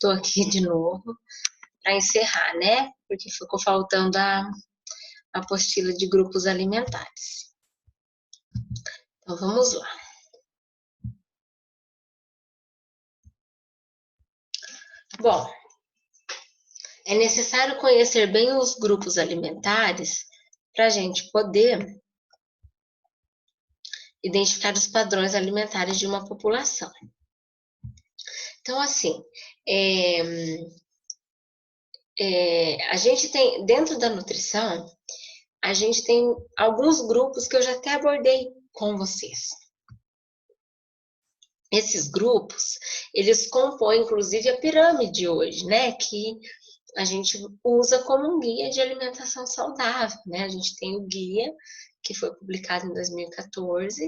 tô aqui de novo para encerrar, né? Porque ficou faltando a apostila de grupos alimentares. Então, vamos lá. Bom, é necessário conhecer bem os grupos alimentares para a gente poder identificar os padrões alimentares de uma população. Então, assim, a gente tem, dentro da nutrição, a gente tem alguns grupos que eu já até abordei com vocês. Esses grupos, eles compõem, inclusive, a pirâmide hoje, né? Que a gente usa como um guia de alimentação saudável, né? A gente tem o guia, que foi publicado em 2014,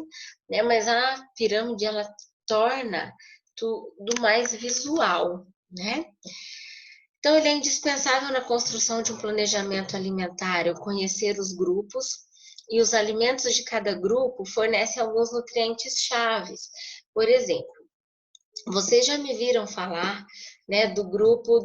né? Mas a pirâmide, ela torna tudo mais visual, né? Então, ele é indispensável na construção de um planejamento alimentar, conhecer os grupos, e os alimentos de cada grupo fornecem alguns nutrientes chaves. Por exemplo, vocês já me viram falar, né, do grupo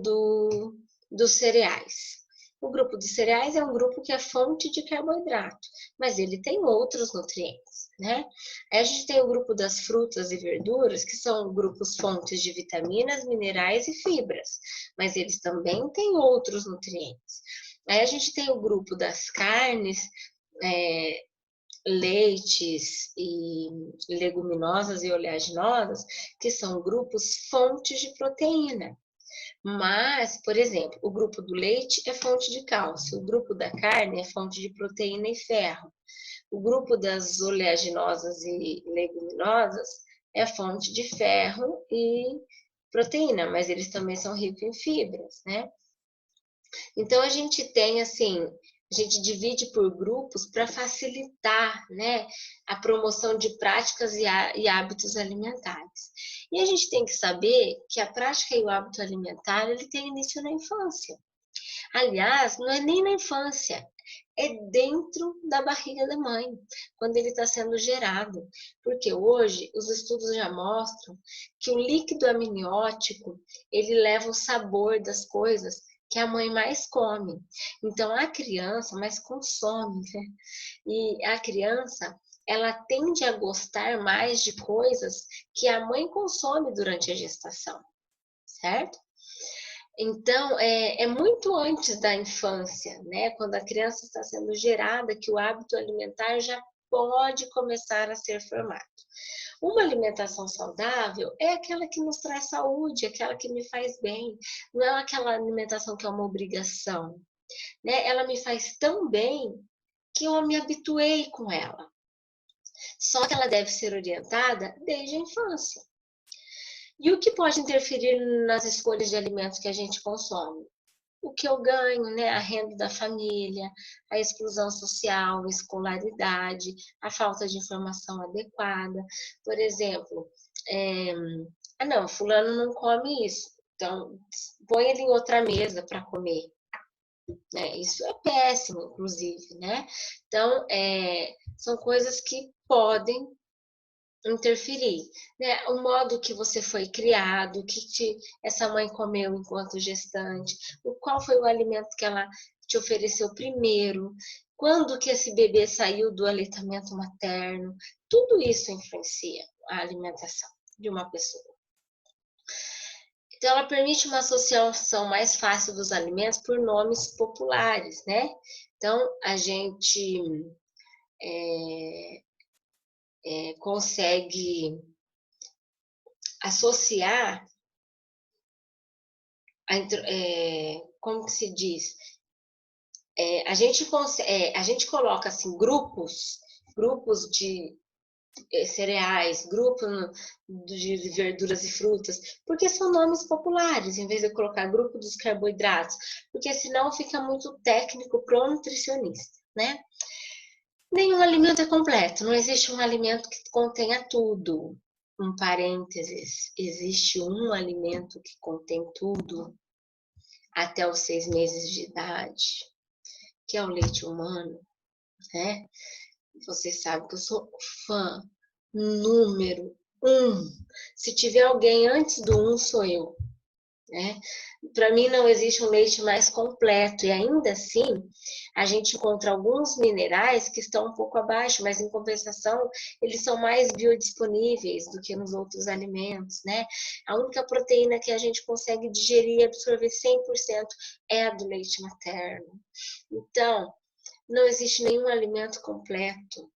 dos cereais. O grupo dos cereais é um grupo que é fonte de carboidrato, mas ele tem outros nutrientes, né? Aí a gente tem o grupo das frutas e verduras, que são grupos fontes de vitaminas, minerais e fibras, mas eles também têm outros nutrientes. Aí a gente tem o grupo das carnes, leites e leguminosas e oleaginosas, que são grupos fontes de proteína. Mas, por exemplo, o grupo do leite é fonte de cálcio, o grupo da carne é fonte de proteína e ferro. O grupo das oleaginosas e leguminosas é fonte de ferro e proteína, mas eles também são ricos em fibras, né? Então, a gente tem, assim, a gente divide por grupos para facilitar, né, a promoção de práticas e hábitos alimentares. E a gente tem que saber que a prática e o hábito alimentar, ele tem início na infância. Aliás, não é nem na infância, é dentro da barriga da mãe, quando ele está sendo gerado. Porque hoje os estudos já mostram que o líquido amniótico, ele leva o sabor das coisas que a mãe mais come. Então, a criança mais consome, né? E a criança, ela tende a gostar mais de coisas que a mãe consome durante a gestação, certo? Então, é muito antes da infância, né? Quando a criança está sendo gerada, que o hábito alimentar já pode começar a ser formado. Uma alimentação saudável é aquela que nos traz saúde, aquela que me faz bem, não é aquela alimentação que é uma obrigação, né? Ela me faz tão bem que eu me habituei com ela. Só que ela deve ser orientada desde a infância. E o que pode interferir nas escolhas de alimentos que a gente consome? O que eu ganho, né? A renda da família, a exclusão social, a escolaridade, a falta de informação adequada. Por exemplo, não, fulano não come isso, então põe ele em outra mesa para comer. Né? Isso é péssimo, inclusive, né? Então, são coisas que podem interferir, né? O modo que você foi criado, o que essa mãe comeu enquanto gestante, qual foi o alimento que ela te ofereceu primeiro, quando que esse bebê saiu do aleitamento materno, tudo isso influencia a alimentação de uma pessoa. Então, ela permite uma associação mais fácil dos alimentos por nomes populares, né? Então, a gente consegue associar, como que se diz? A gente coloca assim grupos de cereais, grupo de verduras e frutas, porque são nomes populares, em vez de eu colocar grupo dos carboidratos, porque senão fica muito técnico para o nutricionista, né? Nenhum alimento é completo, não existe um alimento que contenha tudo. Um parênteses, existe um alimento que contém tudo até os 6 meses de idade, que é o leite humano, né? Você sabe que eu sou fã número 1. Se tiver alguém antes do 1, sou eu. né? Para mim não existe um leite mais completo e ainda assim a gente encontra alguns minerais que estão um pouco abaixo, mas em compensação eles são mais biodisponíveis do que nos outros alimentos, né? A única proteína que a gente consegue digerir e absorver 100% é a do leite materno. Então, não existe nenhum alimento completo,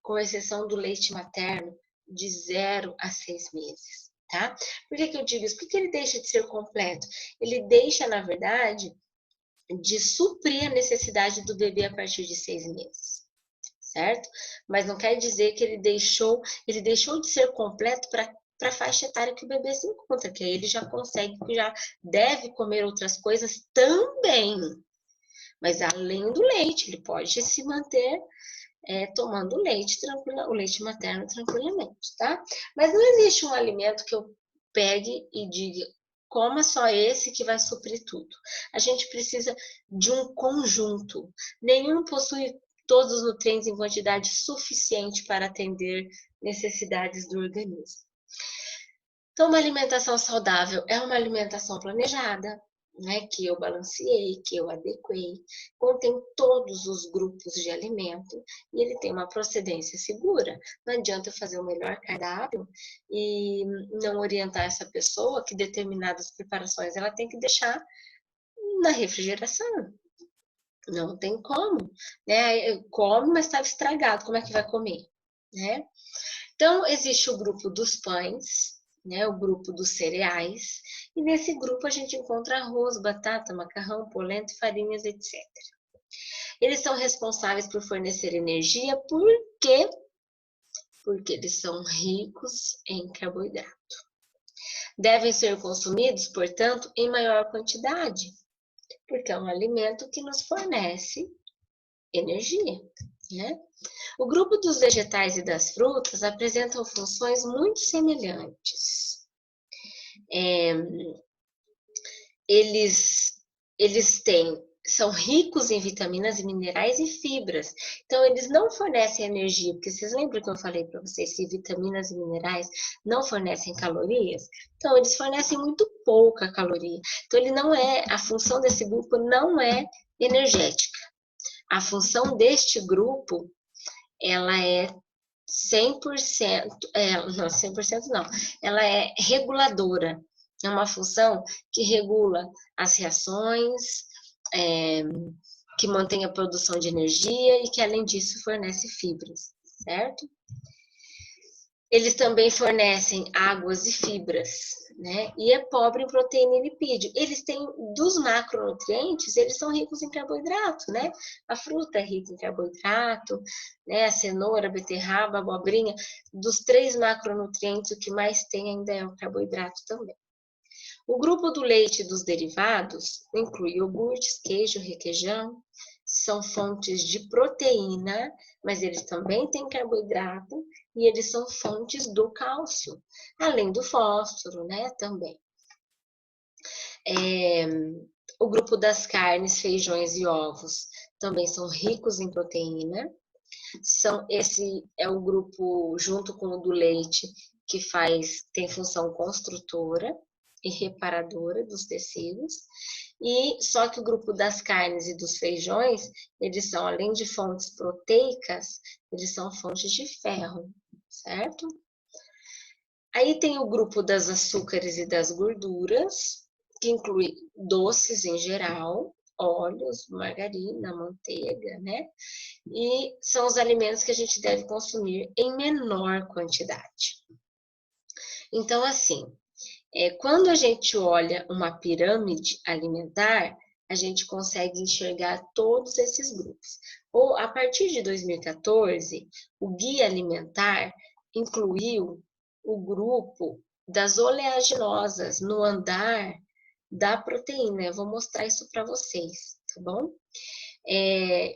com exceção do leite materno, de 0 a 6 meses, tá? Por que eu digo isso? Porque ele deixa de ser completo. Ele deixa, na verdade, de suprir a necessidade do bebê a partir de 6 meses, certo? Mas não quer dizer que ele deixou de ser completo para a faixa etária que o bebê se encontra, que aí ele já consegue, já deve comer outras coisas também. Mas além do leite, ele pode se manter tomando leite o leite materno tranquilamente, tá? Mas não existe um alimento que eu pegue e diga, coma só esse que vai suprir tudo. A gente precisa de um conjunto. Nenhum possui todos os nutrientes em quantidade suficiente para atender necessidades do organismo. Então, uma alimentação saudável é uma alimentação planejada, né, que eu balanceei, que eu adequei, contém todos os grupos de alimento e ele tem uma procedência segura. Não adianta eu fazer o melhor cardápio e não orientar essa pessoa que determinadas preparações ela tem que deixar na refrigeração. Não tem como, né? Come, mas estava estragado, como é que vai comer, né? Então, existe o grupo dos pães, né, o grupo dos cereais, e nesse grupo a gente encontra arroz, batata, macarrão, polenta, farinhas, etc. Eles são responsáveis por fornecer energia, por quê? Porque eles são ricos em carboidrato. Devem ser consumidos, portanto, em maior quantidade, porque é um alimento que nos fornece energia, né? O grupo dos vegetais e das frutas apresentam funções muito semelhantes. Eles são ricos em vitaminas e minerais e fibras. Então, eles não fornecem energia, porque vocês lembram que eu falei para vocês que vitaminas e minerais não fornecem calorias? Então, eles fornecem muito pouca caloria. Então, a função desse grupo não é energética. A função deste grupo, ela é 100%, não, 100% não, ela é reguladora. É uma função que regula as reações, que mantém a produção de energia e que, além disso, fornece fibras, certo? Eles também fornecem águas e fibras, né? E é pobre em proteína e lipídio. Eles têm, dos macronutrientes, eles são ricos em carboidrato, né? A fruta é rica em carboidrato, né? A cenoura, a beterraba, a abobrinha. Dos 3 macronutrientes, o que mais tem ainda é o carboidrato também. O grupo do leite e dos derivados inclui iogurtes, queijo, requeijão, são fontes de proteína, mas eles também têm carboidrato e eles são fontes do cálcio, além do fósforo, né, também. O grupo das carnes, feijões e ovos também são ricos em proteína. Esse é o grupo, junto com o do leite, que tem função construtora e reparadora dos tecidos. E só que o grupo das carnes e dos feijões, eles são, além de fontes proteicas, eles são fontes de ferro, certo? Aí tem o grupo das açúcares e das gorduras, que inclui doces em geral, óleos, margarina, manteiga, né? E são os alimentos que a gente deve consumir em menor quantidade. Então, assim, quando a gente olha uma pirâmide alimentar, a gente consegue enxergar todos esses grupos. Ou, a partir de 2014, o Guia Alimentar incluiu o grupo das oleaginosas no andar da proteína. Eu vou mostrar isso para vocês, tá bom?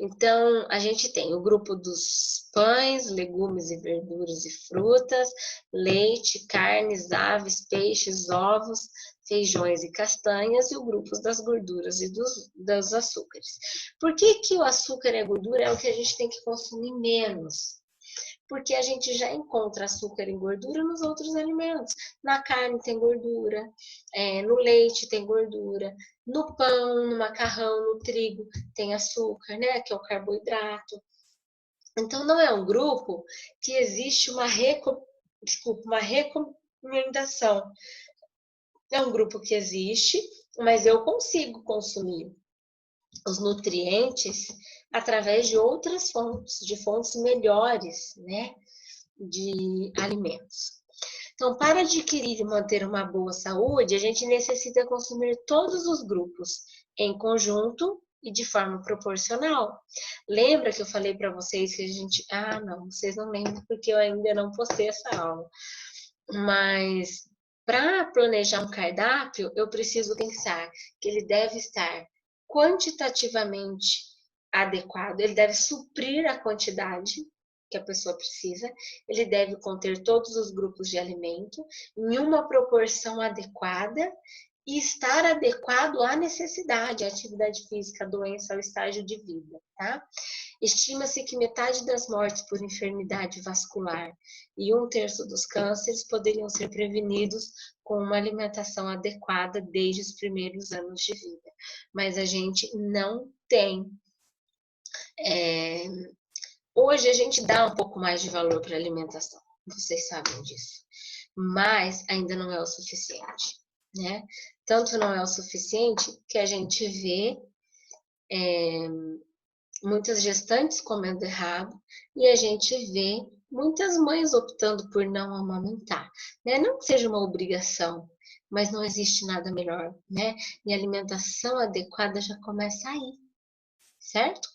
Então, a gente tem o grupo dos pães, legumes e verduras e frutas, leite, carnes, aves, peixes, ovos, feijões e castanhas, e o grupo das gorduras e dos açúcares. Por que o açúcar e a gordura é o que a gente tem que consumir menos? Porque a gente já encontra açúcar e gordura nos outros alimentos. Na carne tem gordura, no leite tem gordura, no pão, no macarrão, no trigo tem açúcar, né? Que é o carboidrato. Então, não é um grupo que existe uma recomendação. É um grupo que existe, mas eu consigo consumir os nutrientes através de outras fontes, de fontes melhores, né, de alimentos. Então, para adquirir e manter uma boa saúde, a gente necessita consumir todos os grupos em conjunto e de forma proporcional. Lembra que eu falei para vocês que a gente... Ah, não, vocês não lembram porque eu ainda não postei essa aula. Mas para planejar um cardápio, eu preciso pensar que ele deve estar quantitativamente adequado, ele deve suprir a quantidade que a pessoa precisa, ele deve conter todos os grupos de alimento em uma proporção adequada e estar adequado à necessidade, à atividade física, à doença, ao estágio de vida, tá? Estima-se que metade das mortes por enfermidade vascular e 1/3 dos cânceres poderiam ser prevenidos com uma alimentação adequada desde os primeiros anos de vida. Mas a gente não tem. Hoje a gente dá um pouco mais de valor para a alimentação, vocês sabem disso. Mas ainda não é o suficiente, né? Tanto não é o suficiente que a gente vê muitas gestantes comendo errado e a gente vê muitas mães optando por não amamentar, né? Não que seja uma obrigação, mas não existe nada melhor, né? E a alimentação adequada já começa aí, certo?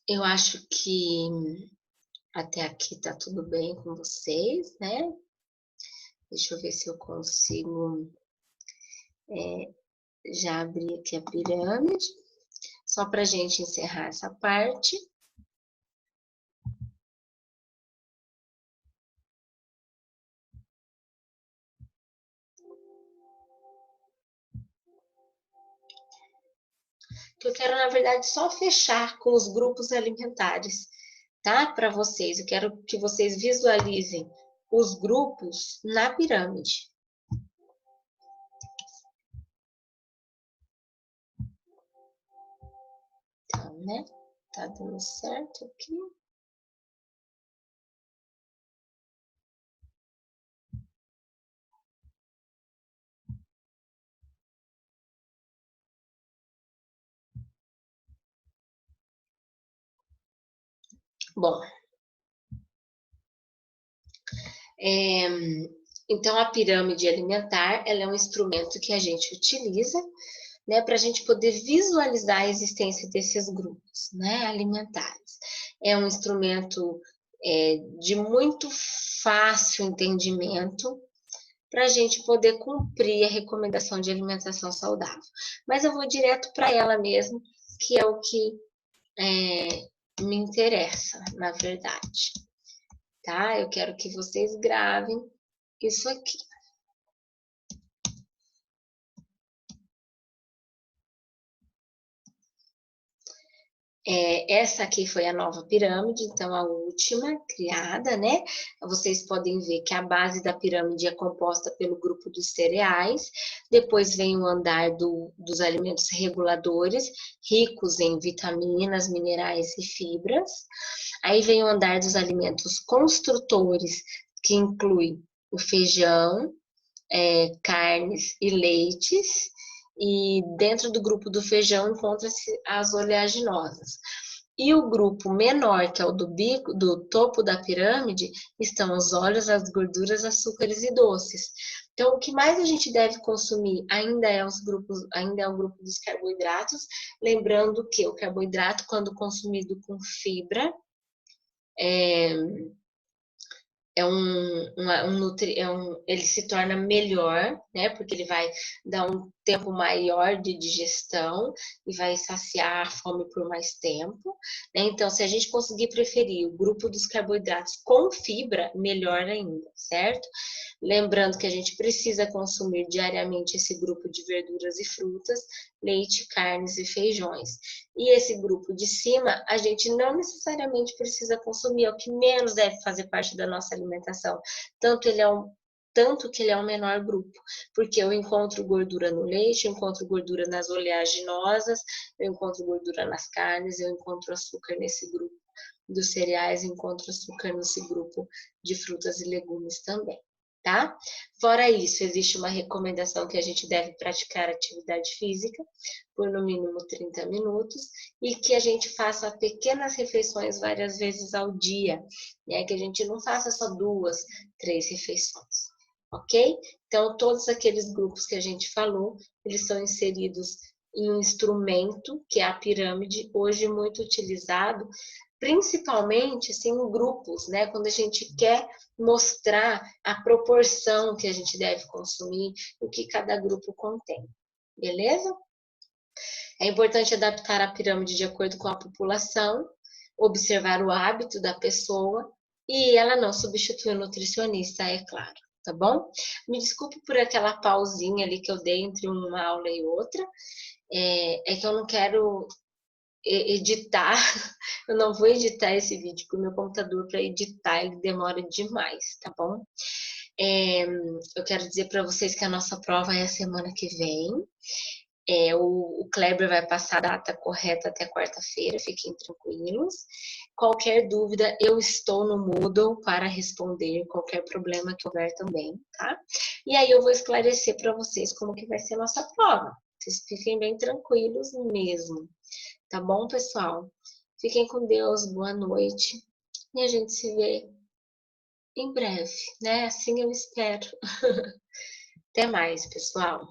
Eu acho que até aqui tá tudo bem com vocês, né? Deixa eu ver se eu consigo já abrir aqui a pirâmide, só para a gente encerrar essa parte. Que eu quero, na verdade, só fechar com os grupos alimentares, tá? Para vocês. Eu quero que vocês visualizem os grupos na pirâmide. Então, né? Tá dando certo aqui. Bom, então a pirâmide alimentar, ela é um instrumento que a gente utiliza, né, para a gente poder visualizar a existência desses grupos, né, alimentares. É um instrumento de muito fácil entendimento para a gente poder cumprir a recomendação de alimentação saudável. Mas eu vou direto para ela mesmo, que é o que me interessa, na verdade. Tá? Eu quero que vocês gravem isso aqui. Essa aqui foi a nova pirâmide, então a última criada, né? Vocês podem ver que a base da pirâmide é composta pelo grupo dos cereais, depois vem o andar dos alimentos reguladores, ricos em vitaminas, minerais e fibras. Aí vem o andar dos alimentos construtores, que inclui o feijão, carnes e leites. E dentro do grupo do feijão encontra-se as oleaginosas. E o grupo menor, que é o do topo da pirâmide, estão os óleos, as gorduras, açúcares e doces. Então, o que mais a gente deve consumir ainda é o grupo dos carboidratos, lembrando que o carboidrato, quando consumido com fibra, ele se torna melhor, né? Porque ele vai dar um tempo maior de digestão e vai saciar a fome por mais tempo, né? Então, se a gente conseguir preferir o grupo dos carboidratos com fibra, melhor ainda, certo? Lembrando que a gente precisa consumir diariamente esse grupo de verduras e frutas, leite, carnes e feijões. E esse grupo de cima, a gente não necessariamente precisa consumir, é o que menos deve fazer parte da nossa alimentação. Tanto que ele é um menor grupo, porque eu encontro gordura no leite, eu encontro gordura nas oleaginosas, eu encontro gordura nas carnes, eu encontro açúcar nesse grupo dos cereais, encontro açúcar nesse grupo de frutas e legumes também, tá? Fora isso, existe uma recomendação que a gente deve praticar atividade física por no mínimo 30 minutos e que a gente faça pequenas refeições várias vezes ao dia, né? Que a gente não faça só 2, 3 refeições, ok? Então, todos aqueles grupos que a gente falou, eles são inseridos em um instrumento, que é a pirâmide, hoje muito utilizado, principalmente assim, em grupos, né? Quando a gente quer mostrar a proporção que a gente deve consumir, o que cada grupo contém, beleza? É importante adaptar a pirâmide de acordo com a população, observar o hábito da pessoa e ela não substitui o nutricionista, é claro, tá bom? Me desculpe por aquela pausinha ali que eu dei entre uma aula e outra, é que eu não quero editar, eu não vou editar esse vídeo, porque o meu computador para editar ele demora demais, tá bom? Eu quero dizer para vocês que a nossa prova é a semana que vem. O Kleber vai passar a data correta até quarta-feira, fiquem tranquilos. Qualquer dúvida, eu estou no Moodle para responder qualquer problema que houver também, tá? E aí eu vou esclarecer para vocês como que vai ser a nossa prova. Vocês fiquem bem tranquilos mesmo. Tá bom, pessoal? Fiquem com Deus, boa noite. E a gente se vê em breve, né? Assim eu espero. Até mais, pessoal.